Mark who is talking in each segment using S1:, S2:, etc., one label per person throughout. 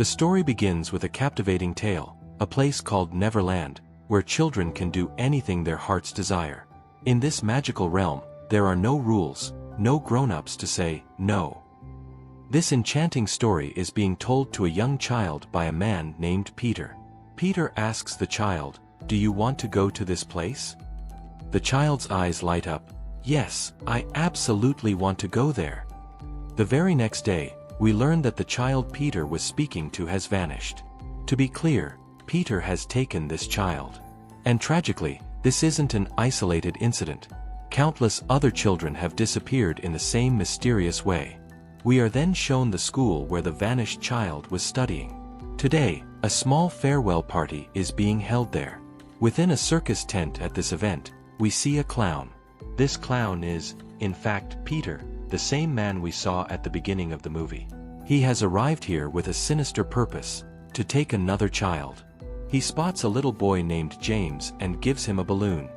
S1: The story begins with a captivating tale, a place called Neverland, where children can do anything their hearts desire. In this magical realm, there are no rules, no grown-ups to say no. This enchanting story is being told to a young child by a man named Peter. Peter asks the child, "Do you want to go to this place?" The child's eyes light up. "Yes, I absolutely want to go there." The very next day, we learn that the child Peter was speaking to has vanished. To be clear, Peter has taken this child. And tragically, this isn't an isolated incident. Countless other children have disappeared in the same mysterious way. We are then shown the school where the vanished child was studying. Today, a small farewell party is being held there. Within a circus tent at this event, we see a clown. This clown is, in fact, Peter, the same man we saw at the beginning of the movie. He has arrived here with a sinister purpose, to take another child. He spots a little boy named James and gives him a balloon.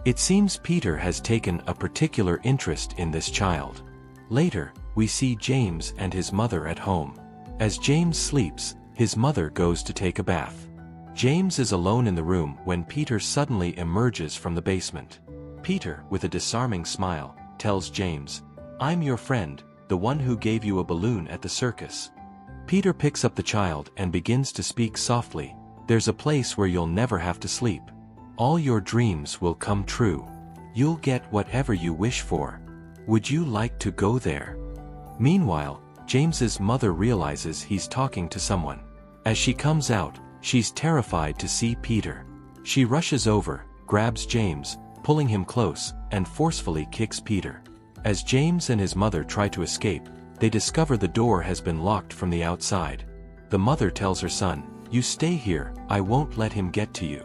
S1: It seems Peter has taken a particular interest in this child. Later, we see James and his mother at home. As James sleeps, his mother goes to take a bath. James is alone in the room when Peter suddenly emerges from the basement. Peter, with a disarming smile, tells James, "I'm your friend, the one who gave you a balloon at the circus." Peter picks up the child and begins to speak softly. "There's a place where you'll never have to sleep. All your dreams will come true. You'll get whatever you wish for. Would you like to go there?" Meanwhile, James's mother realizes he's talking to someone. As she comes out, she's terrified to see Peter. She rushes over, grabs James, pulling him close, and forcefully kicks Peter. As James and his mother try to escape, they discover the door has been locked from the outside. The mother tells her son, "You stay here, I won't let him get to you."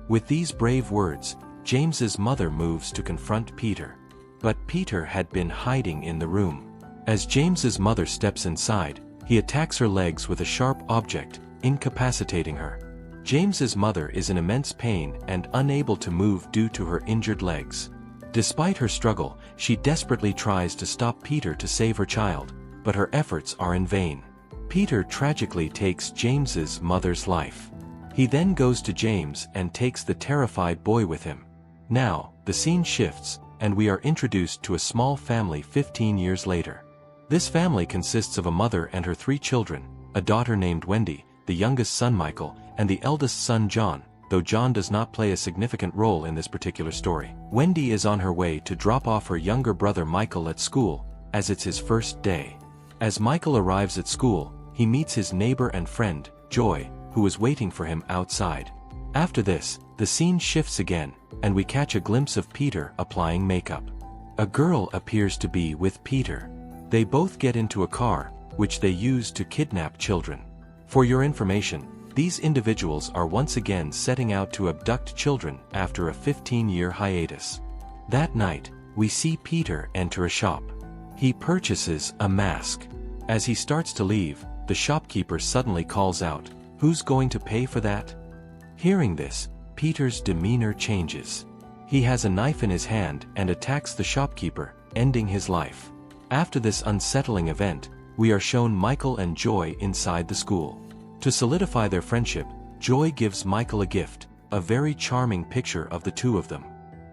S1: With these brave words, James's mother moves to confront Peter. But Peter had been hiding in the room. As James's mother steps inside, he attacks her legs with a sharp object, incapacitating her. James's mother is in immense pain and unable to move due to her injured legs. Despite her struggle, she desperately tries to stop Peter to save her child, but her efforts are in vain. Peter tragically takes James's mother's life. He then goes to James and takes the terrified boy with him. Now, the scene shifts, and we are introduced to a small family 15 years later. This family consists of a mother and her 3 children, a daughter named Wendy, the youngest son Michael, and the eldest son John, though John does not play a significant role in this particular story. Wendy is on her way to drop off her younger brother Michael at school, as it's his first day. As Michael arrives at school, he meets his neighbor and friend, Joy, who is waiting for him outside. After this, the scene shifts again, and we catch a glimpse of Peter applying makeup. A girl appears to be with Peter. They both get into a car, which they use to kidnap children. For your information, these individuals are once again setting out to abduct children after a 15-year hiatus. That night, we see Peter enter a shop. He purchases a mask. As he starts to leave, the shopkeeper suddenly calls out, "Who's going to pay for that?" Hearing this, Peter's demeanor changes. He has a knife in his hand and attacks the shopkeeper, ending his life. After this unsettling event, we are shown Michael and Joy inside the school. To solidify their friendship, Joy gives Michael a gift, a very charming picture of the two of them.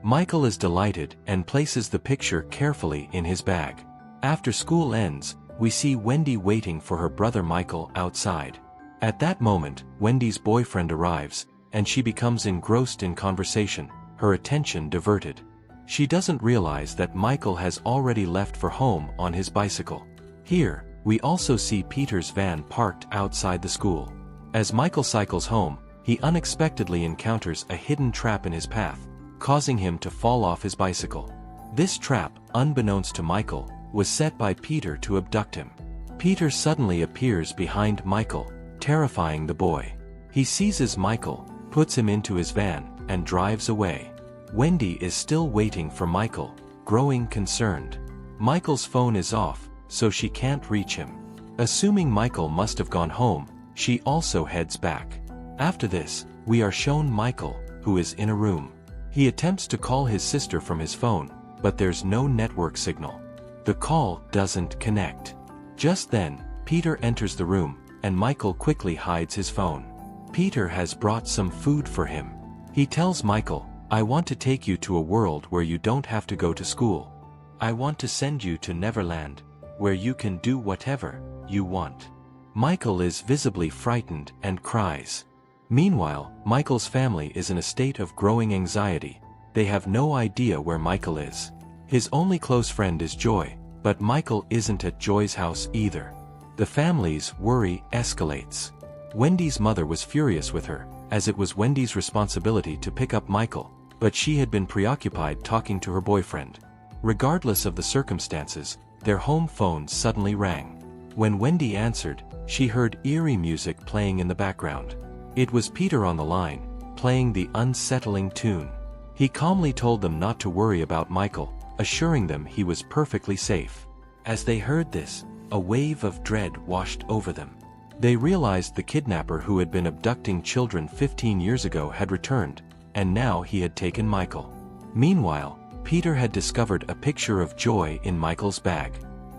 S1: Michael is delighted and places the picture carefully in his bag. After school ends, we see Wendy waiting for her brother Michael outside. At that moment, Wendy's boyfriend arrives, and she becomes engrossed in conversation, her attention diverted. She doesn't realize that Michael has already left for home on his bicycle. Here, we also see Peter's van parked outside the school. As Michael cycles home, he unexpectedly encounters a hidden trap in his path, causing him to fall off his bicycle. This trap, unbeknownst to Michael, was set by Peter to abduct him. Peter suddenly appears behind Michael, terrifying the boy. He seizes Michael, puts him into his van, and drives away. Wendy is still waiting for Michael, growing concerned. Michael's phone is off, so she can't reach him. Assuming Michael must have gone home, she also heads back. After this, we are shown Michael, who is in a room. He attempts to call his sister from his phone, but there's no network signal. The call doesn't connect. Just then, Peter enters the room, and Michael quickly hides his phone. Peter has brought some food for him. He tells Michael, "I want to take you to a world where you don't have to go to school. I want to send you to Neverland, where you can do whatever you want." Michael is visibly frightened and cries. Meanwhile, Michael's family is in a state of growing anxiety. They have no idea where Michael is. His only close friend is Joy, but Michael isn't at Joy's house either. The family's worry escalates. Wendy's mother was furious with her, as it was Wendy's responsibility to pick up Michael, but she had been preoccupied talking to her boyfriend. Regardless of the circumstances, their home phone suddenly rang. When Wendy answered, she heard eerie music playing in the background. It was Peter on the line, playing the unsettling tune. He calmly told them not to worry about Michael, assuring them he was perfectly safe. As they heard this, a wave of dread washed over them. They realized the kidnapper who had been abducting children 15 years ago had returned, and now he had taken Michael. Meanwhile, Peter had discovered a picture of Joy in Michael's bag.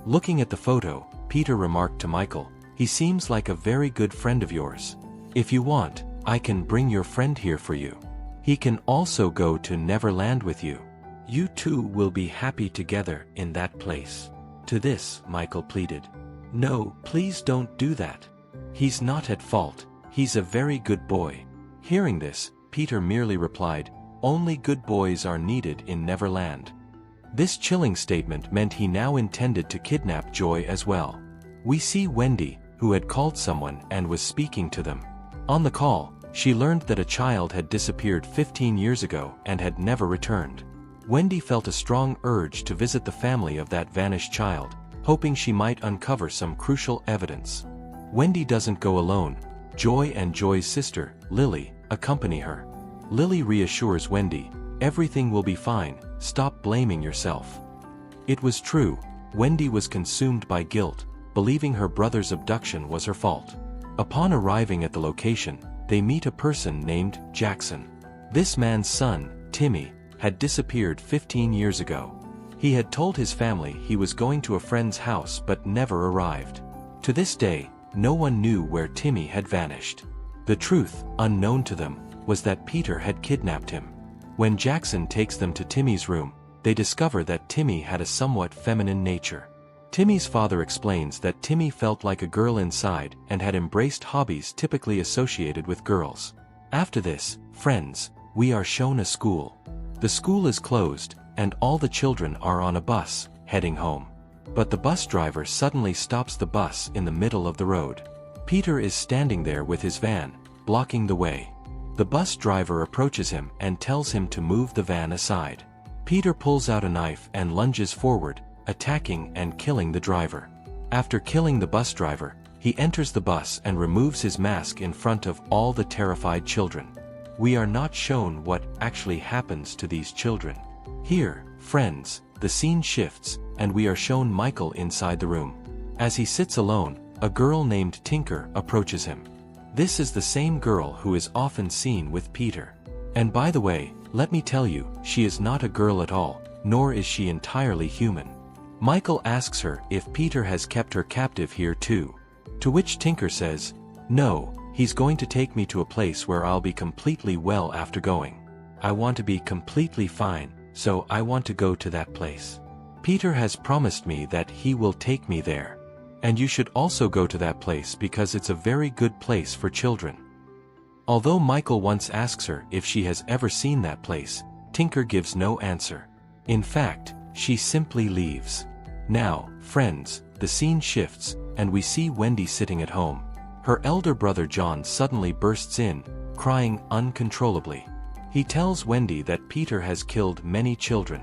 S1: Looking at the photo, Peter remarked to Michael, "He seems like a very good friend of yours. If you want, I can bring your friend here for you. He can also go to Neverland with you. You two will be happy together in that place." To this, Michael pleaded, "No, please don't do that. He's not at fault, he's a very good boy." Hearing this, Peter merely replied, "Only good boys are needed in Neverland." This chilling statement meant he now intended to kidnap Joy as well. We see Wendy, who had called someone and was speaking to them. On the call, she learned that a child had disappeared 15 years ago and had never returned. Wendy felt a strong urge to visit the family of that vanished child, hoping she might uncover some crucial evidence. Wendy doesn't go alone. Joy and Joy's sister, Lily, accompany her. Lily reassures Wendy, "Everything will be fine, stop blaming yourself." It was true, Wendy was consumed by guilt, believing her brother's abduction was her fault. Upon arriving at the location, they meet a person named Jackson. This man's son, Timmy, had disappeared 15 years ago. He had told his family he was going to a friend's house but never arrived. To this day, no one knew where Timmy had vanished. The truth, unknown to them, was that Peter had kidnapped him. When Jackson takes them to Timmy's room, they discover that Timmy had a somewhat feminine nature. Timmy's father explains that Timmy felt like a girl inside and had embraced hobbies typically associated with girls. After this, friends, we are shown a school. The school is closed, and all the children are on a bus, heading home. But the bus driver suddenly stops the bus in the middle of the road. Peter is standing there with his van, blocking the way. The bus driver approaches him and tells him to move the van aside. Peter pulls out a knife and lunges forward, attacking and killing the driver. After killing the bus driver, he enters the bus and removes his mask in front of all the terrified children. We are not shown what actually happens to these children. Here, friends, the scene shifts, and we are shown Michael inside the room. As he sits alone, a girl named Tinker approaches him. This is the same girl who is often seen with Peter. And by the way, let me tell you, she is not a girl at all, nor is she entirely human. Michael asks her if Peter has kept her captive here too. To which Tinker says, "No, he's going to take me to a place where I'll be completely well after going. I want to be completely fine, so I want to go to that place. Peter has promised me that he will take me there. And you should also go to that place because it's a very good place for children." Although Michael once asks her if she has ever seen that place, Tinker gives no answer. In fact, she simply leaves. Now, friends, the scene shifts, and we see Wendy sitting at home. Her elder brother John suddenly bursts in, crying uncontrollably. He tells Wendy that Peter has killed many children.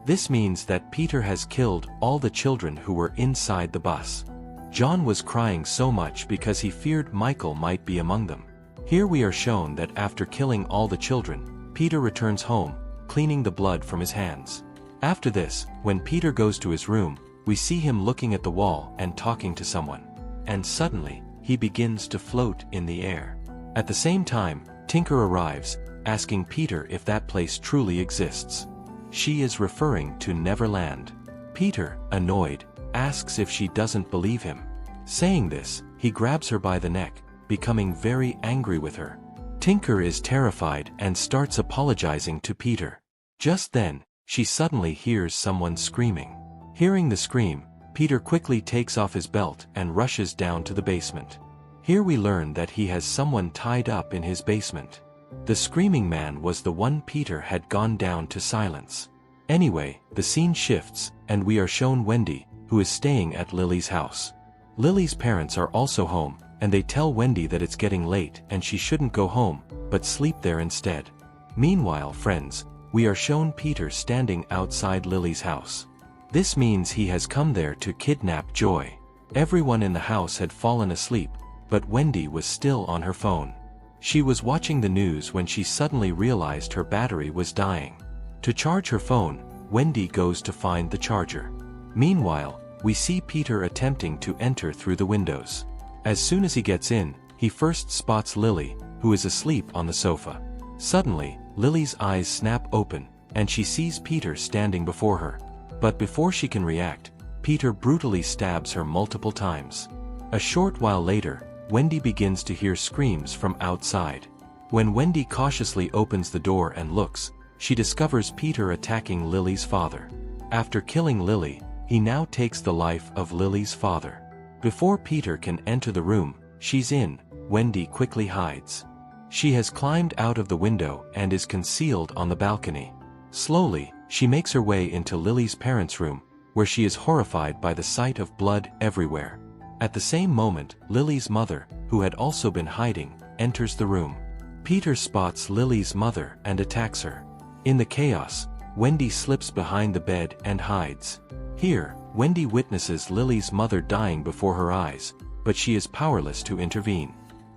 S1: This means that Peter has killed all the children who were inside the bus. John was crying so much because he feared Michael might be among them. Here we are shown that after killing all the children, Peter returns home, cleaning the blood from his hands. After this, when Peter goes to his room, we see him looking at the wall and talking to someone. And suddenly, he begins to float in the air. At the same time, Tinker arrives, asking Peter if that place truly exists. She is referring to Neverland. Peter, annoyed, asks if she doesn't believe him. Saying this, he grabs her by the neck, becoming very angry with her. Tinker is terrified and starts apologizing to Peter. Just then, she suddenly hears someone screaming. Hearing the scream, Peter quickly takes off his belt and rushes down to the basement. Here we learn that he has someone tied up in his basement. The screaming man was the one Peter had gone down to silence. Anyway, the scene shifts, and we are shown Wendy, who is staying at Lily's house. Lily's parents are also home, and they tell Wendy that it's getting late and she shouldn't go home, but sleep there instead. Meanwhile, friends, we are shown Peter standing outside Lily's house. This means he has come there to kidnap Joy. Everyone in the house had fallen asleep, but Wendy was still on her phone. She was watching the news when she suddenly realized her battery was dying. To charge her phone, Wendy goes to find the charger. Meanwhile, we see Peter attempting to enter through the windows. As soon as he gets in, he first spots Lily, who is asleep on the sofa. Suddenly, Lily's eyes snap open, and she sees Peter standing before her. But before she can react, Peter brutally stabs her multiple times. A short while later, Wendy begins to hear screams from outside. When Wendy cautiously opens the door and looks, she discovers Peter attacking Lily's father. After killing Lily, he now takes the life of Lily's father. Before Peter can enter the room she's in, Wendy quickly hides. She has climbed out of the window and is concealed on the balcony. Slowly, she makes her way into Lily's parents' room, where she is horrified by the sight of blood everywhere. At the same moment, Lily's mother, who had also been hiding, enters the room. Peter spots Lily's mother and attacks her. In the chaos, Wendy slips behind the bed and hides. Here, Wendy witnesses Lily's mother dying before her eyes, but she is powerless to intervene.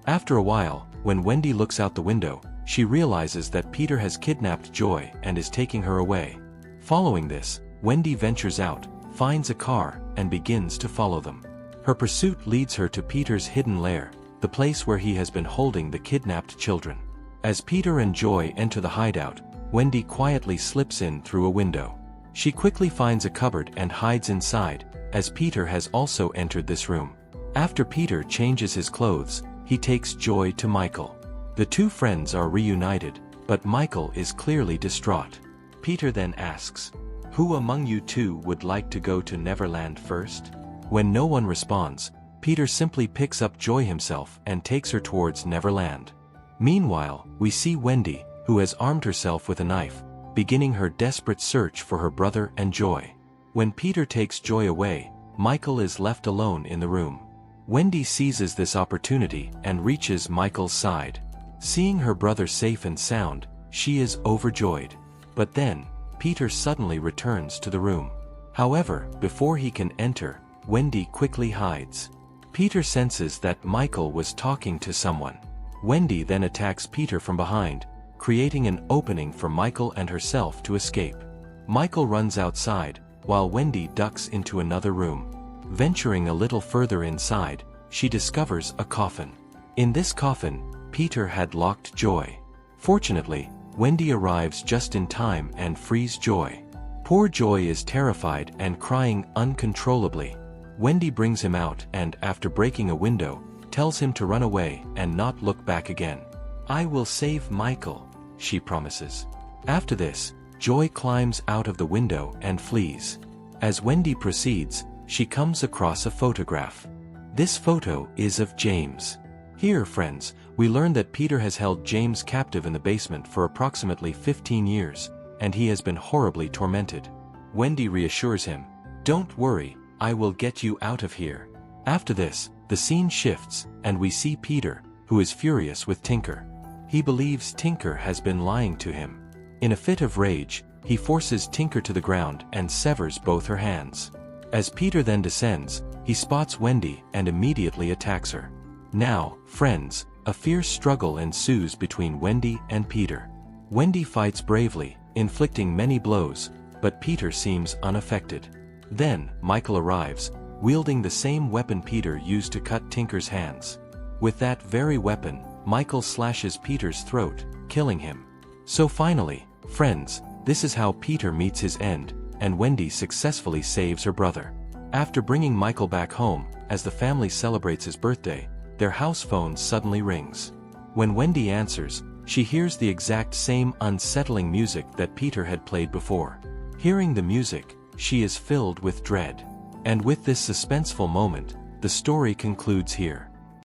S1: After a while, when Wendy looks out the window, she realizes that Peter has kidnapped Joy and is taking her away. Following this, Wendy ventures out, finds a car, and begins to follow them. Her pursuit leads her to Peter's hidden lair, the place where he has been holding the kidnapped children. As Peter and Joy enter the hideout, Wendy quietly slips in through a window. She quickly finds a cupboard and hides inside, as Peter has also entered this room. After Peter changes his clothes, he takes Joy to Michael. The two friends are reunited, but Michael is clearly distraught. Peter then asks, "Who among you two would like to go to Neverland first?" When no one responds, Peter simply picks up Joy himself and takes her towards Neverland. Meanwhile, we see Wendy, who has armed herself with a knife, beginning her desperate search for her brother and Joy. When Peter takes Joy away, Michael is left alone in the room. Wendy seizes this opportunity and reaches Michael's side. Seeing her brother safe and sound, she is overjoyed. But then, Peter suddenly returns to the room. However, before he can enter, Wendy quickly hides. Peter senses that Michael was talking to someone. Wendy then attacks Peter from behind, creating an opening for Michael and herself to escape. Michael runs outside, while Wendy ducks into another room. Venturing a little further inside, she discovers a coffin. In this coffin, Peter had locked Joy. Fortunately, Wendy arrives just in time and frees Joy. Poor Joy is terrified and crying uncontrollably. Wendy brings him out and, after breaking a window, tells him to run away and not look back again. "I will save Michael," she promises. After this, Joy climbs out of the window and flees. As Wendy proceeds, she comes across a photograph. This photo is of James. Here, friends, we learn that Peter has held James captive in the basement for approximately 15 years, and he has been horribly tormented. Wendy reassures him, "Don't worry, I will get you out of here." After this, the scene shifts, and we see Peter, who is furious with Tinker. He believes Tinker has been lying to him. In a fit of rage, he forces Tinker to the ground and severs both her hands. As Peter then descends, he spots Wendy and immediately attacks her. Now, friends, a fierce struggle ensues between Wendy and Peter. Wendy fights bravely, inflicting many blows, but Peter seems unaffected. Then, Michael arrives, wielding the same weapon Peter used to cut Tinker's hands. With that very weapon, Michael slashes Peter's throat, killing him. So finally, friends, this is how Peter meets his end, and Wendy successfully saves her brother. After bringing Michael back home, as the family celebrates his birthday, their house phone suddenly rings. When Wendy answers, she hears the exact same unsettling music that Peter had played before. Hearing the music, she is filled with dread. And with this suspenseful moment, the story concludes here.